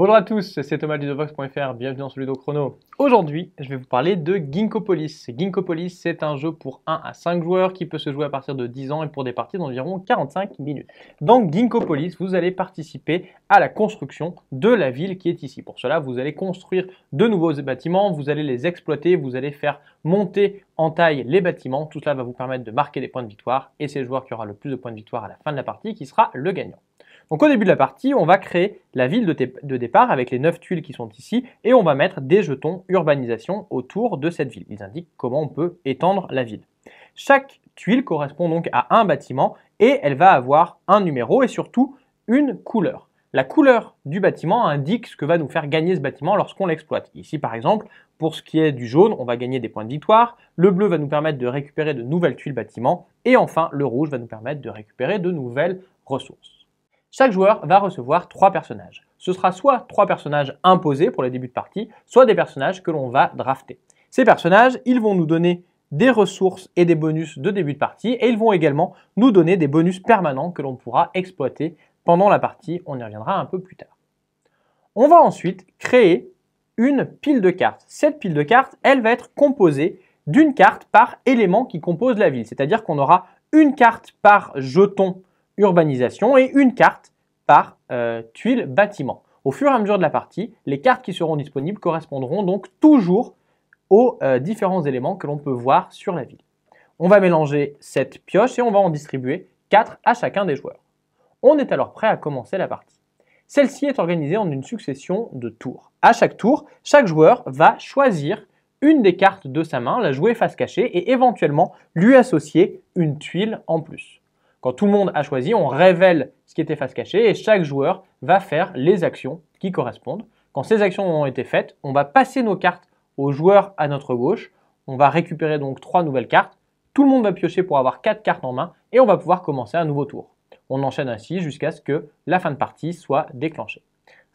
Bonjour à tous, c'est Thomas de Ludovox.fr, bienvenue dans ce Ludo Chrono. Aujourd'hui, je vais vous parler de Ginkgopolis. Ginkgopolis, c'est un jeu pour 1 à 5 joueurs qui peut se jouer à partir de 10 ans et pour des parties d'environ 45 minutes. Dans Ginkgopolis, vous allez participer à la construction de la ville qui est ici. Pour cela, vous allez construire de nouveaux bâtiments, vous allez les exploiter, vous allez faire monter en taille les bâtiments. Tout cela va vous permettre de marquer des points de victoire et c'est le joueur qui aura le plus de points de victoire à la fin de la partie qui sera le gagnant. Donc au début de la partie, on va créer la ville de départ avec les 9 tuiles qui sont ici et on va mettre des jetons urbanisation autour de cette ville. Ils indiquent comment on peut étendre la ville. Chaque tuile correspond donc à un bâtiment et elle va avoir un numéro et surtout une couleur. La couleur du bâtiment indique ce que va nous faire gagner ce bâtiment lorsqu'on l'exploite. Ici par exemple, pour ce qui est du jaune, on va gagner des points de victoire, le bleu va nous permettre de récupérer de nouvelles tuiles bâtiments et enfin le rouge va nous permettre de récupérer de nouvelles ressources. Chaque joueur va recevoir 3 personnages. Ce sera soit 3 personnages imposés pour les débuts de partie, soit des personnages que l'on va drafter. Ces personnages, ils vont nous donner des ressources et des bonus de début de partie et ils vont également nous donner des bonus permanents que l'on pourra exploiter pendant la partie. On y reviendra un peu plus tard. On va ensuite créer une pile de cartes. Cette pile de cartes, elle va être composée d'une carte par élément qui compose la ville. C'est-à-dire qu'on aura une carte par jeton urbanisation et une carte par tuile bâtiment. Au fur et à mesure de la partie, les cartes qui seront disponibles correspondront donc toujours aux différents éléments que l'on peut voir sur la ville. On va mélanger cette pioche et on va en distribuer 4 à chacun des joueurs. On est alors prêt à commencer la partie. Celle-ci est organisée en une succession de tours. À chaque tour, chaque joueur va choisir une des cartes de sa main, la jouer face cachée et éventuellement lui associer une tuile en plus. Quand tout le monde a choisi, on révèle ce qui était face cachée et chaque joueur va faire les actions qui correspondent. Quand ces actions ont été faites, on va passer nos cartes aux joueurs à notre gauche. On va récupérer donc 3 nouvelles cartes. Tout le monde va piocher pour avoir 4 cartes en main et on va pouvoir commencer un nouveau tour. On enchaîne ainsi jusqu'à ce que la fin de partie soit déclenchée.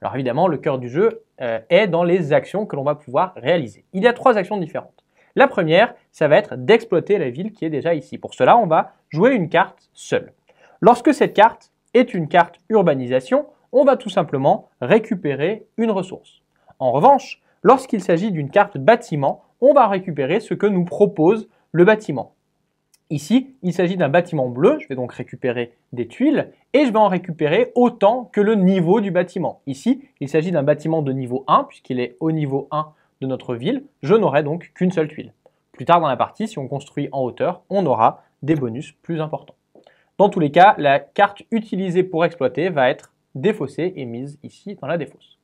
Alors évidemment, le cœur du jeu est dans les actions que l'on va pouvoir réaliser. Il y a 3 actions différentes. La première, ça va être d'exploiter la ville qui est déjà ici. Pour cela, on va jouer une carte seule. Lorsque cette carte est une carte urbanisation, on va tout simplement récupérer une ressource. En revanche, lorsqu'il s'agit d'une carte bâtiment, on va récupérer ce que nous propose le bâtiment. Ici, il s'agit d'un bâtiment bleu, je vais donc récupérer des tuiles et je vais en récupérer autant que le niveau du bâtiment. Ici, il s'agit d'un bâtiment de niveau 1 puisqu'il est au niveau 1 de notre ville, je n'aurai donc qu'une seule tuile. Plus tard dans la partie, si on construit en hauteur, on aura des bonus plus importants. Dans tous les cas, la carte utilisée pour exploiter va être défaussée et mise ici dans la défausse.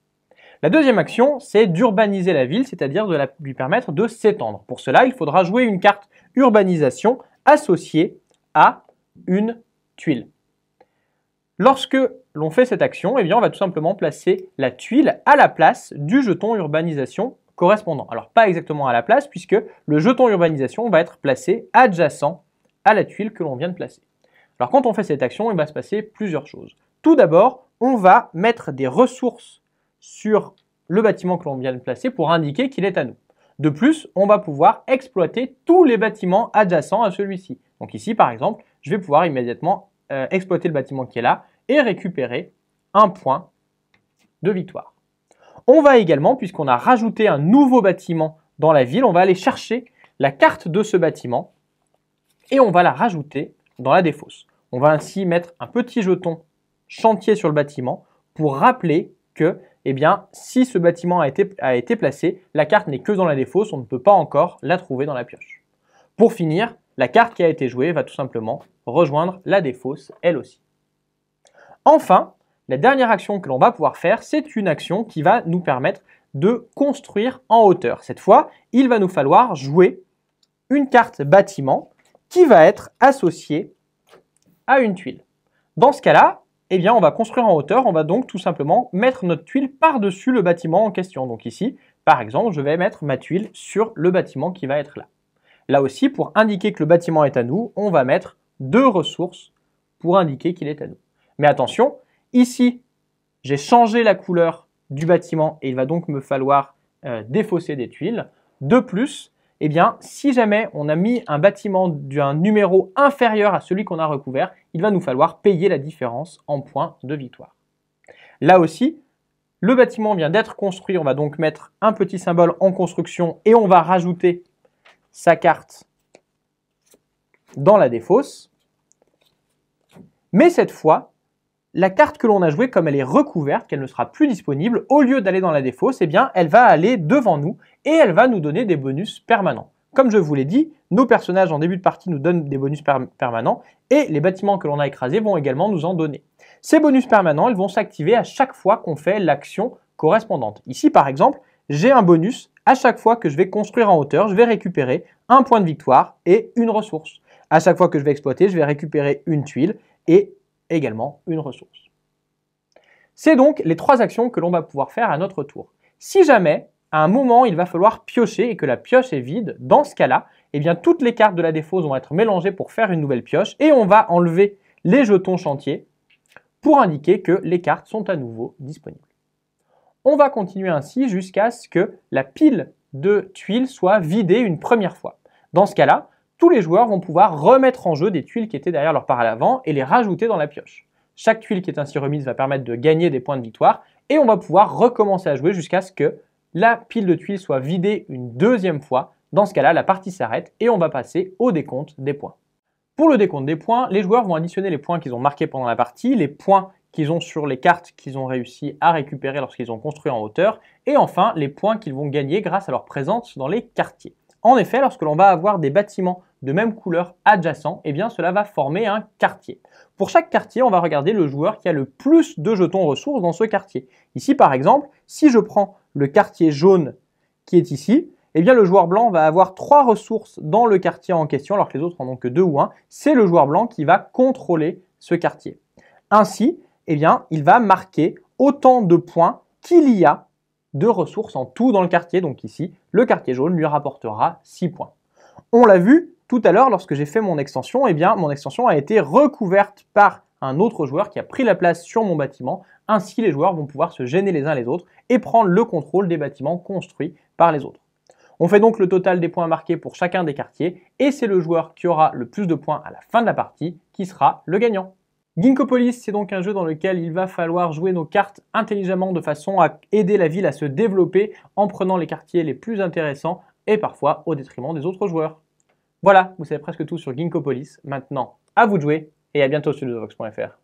La deuxième action, c'est d'urbaniser la ville, c'est-à-dire de lui permettre de s'étendre. Pour cela, il faudra jouer une carte urbanisation associée à une tuile. Lorsque l'on fait cette action, eh bien, on va tout simplement placer la tuile à la place du jeton urbanisation correspondant. Alors pas exactement à la place puisque le jeton urbanisation va être placé adjacent à la tuile que l'on vient de placer. Alors quand on fait cette action, il va se passer plusieurs choses. Tout d'abord, on va mettre des ressources sur le bâtiment que l'on vient de placer pour indiquer qu'il est à nous. De plus, on va pouvoir exploiter tous les bâtiments adjacents à celui-ci. Donc ici par exemple, je vais pouvoir immédiatement exploiter le bâtiment qui est là et récupérer un point de victoire. On va également, puisqu'on a rajouté un nouveau bâtiment dans la ville, on va aller chercher la carte de ce bâtiment et on va la rajouter dans la défausse. On va ainsi mettre un petit jeton chantier sur le bâtiment pour rappeler que si ce bâtiment a été placé, la carte n'est que dans la défausse, on ne peut pas encore la trouver dans la pioche. Pour finir, la carte qui a été jouée va tout simplement rejoindre la défausse elle aussi. Enfin, la dernière action que l'on va pouvoir faire, c'est une action qui va nous permettre de construire en hauteur. Cette fois, il va nous falloir jouer une carte bâtiment qui va être associée à une tuile. Dans ce cas-là, on va construire en hauteur, on va donc tout simplement mettre notre tuile par-dessus le bâtiment en question. Donc ici, par exemple, je vais mettre ma tuile sur le bâtiment qui va être là. Là aussi, pour indiquer que le bâtiment est à nous, on va mettre 2 ressources pour indiquer qu'il est à nous. Mais attention, ici, j'ai changé la couleur du bâtiment et il va donc me falloir défausser des tuiles. De plus, si jamais on a mis un bâtiment d'un numéro inférieur à celui qu'on a recouvert, il va nous falloir payer la différence en points de victoire. Là aussi, Le bâtiment vient d'être construit, on va donc mettre un petit symbole en construction et on va rajouter sa carte dans la défausse. Mais cette fois, la carte que l'on a jouée, comme elle est recouverte, qu'elle ne sera plus disponible, au lieu d'aller dans la défausse, eh bien, elle va aller devant nous et elle va nous donner des bonus permanents. Comme je vous l'ai dit, nos personnages en début de partie nous donnent des bonus permanents et les bâtiments que l'on a écrasés vont également nous en donner. Ces bonus permanents, ils vont s'activer à chaque fois qu'on fait l'action correspondante. Ici, par exemple, j'ai un bonus à chaque fois que je vais construire en hauteur, je vais récupérer un point de victoire et une ressource. À chaque fois que je vais exploiter, je vais récupérer une tuile et également une ressource. C'est donc les 3 actions que l'on va pouvoir faire à notre tour. Si jamais, à un moment, il va falloir piocher et que la pioche est vide, dans ce cas-là, eh bien, toutes les cartes de la défausse vont être mélangées pour faire une nouvelle pioche et on va enlever les jetons chantier pour indiquer que les cartes sont à nouveau disponibles. On va continuer ainsi jusqu'à ce que la pile de tuiles soit vidée une première fois. Dans ce cas-là, tous les joueurs vont pouvoir remettre en jeu des tuiles qui étaient derrière leur paravent et les rajouter dans la pioche. Chaque tuile qui est ainsi remise va permettre de gagner des points de victoire et on va pouvoir recommencer à jouer jusqu'à ce que la pile de tuiles soit vidée une deuxième fois. Dans ce cas-là, la partie s'arrête et on va passer au décompte des points. Pour le décompte des points, les joueurs vont additionner les points qu'ils ont marqués pendant la partie, les points qu'ils ont sur les cartes qu'ils ont réussi à récupérer lorsqu'ils ont construit en hauteur, et enfin les points qu'ils vont gagner grâce à leur présence dans les quartiers. En effet, lorsque l'on va avoir des bâtiments de même couleur adjacents, eh bien cela va former un quartier. Pour chaque quartier, on va regarder le joueur qui a le plus de jetons ressources dans ce quartier. Ici par exemple, si je prends le quartier jaune qui est ici, eh bien le joueur blanc va avoir 3 ressources dans le quartier en question, alors que les autres en ont que 2 ou 1. C'est le joueur blanc qui va contrôler ce quartier. Ainsi, eh bien, il va marquer autant de points qu'il y a de ressources en tout dans le quartier. Donc ici, le quartier jaune lui rapportera 6 points. On l'a vu tout à l'heure lorsque j'ai fait mon extension, eh bien, mon extension a été recouverte par un autre joueur qui a pris la place sur mon bâtiment. Ainsi, les joueurs vont pouvoir se gêner les uns les autres et prendre le contrôle des bâtiments construits par les autres. On fait donc le total des points marqués pour chacun des quartiers et c'est le joueur qui aura le plus de points à la fin de la partie qui sera le gagnant. Ginkgopolis, c'est donc un jeu dans lequel il va falloir jouer nos cartes intelligemment de façon à aider la ville à se développer en prenant les quartiers les plus intéressants et parfois au détriment des autres joueurs. Voilà, vous savez presque tout sur Ginkgopolis. Maintenant, à vous de jouer et à bientôt sur ludovox.fr.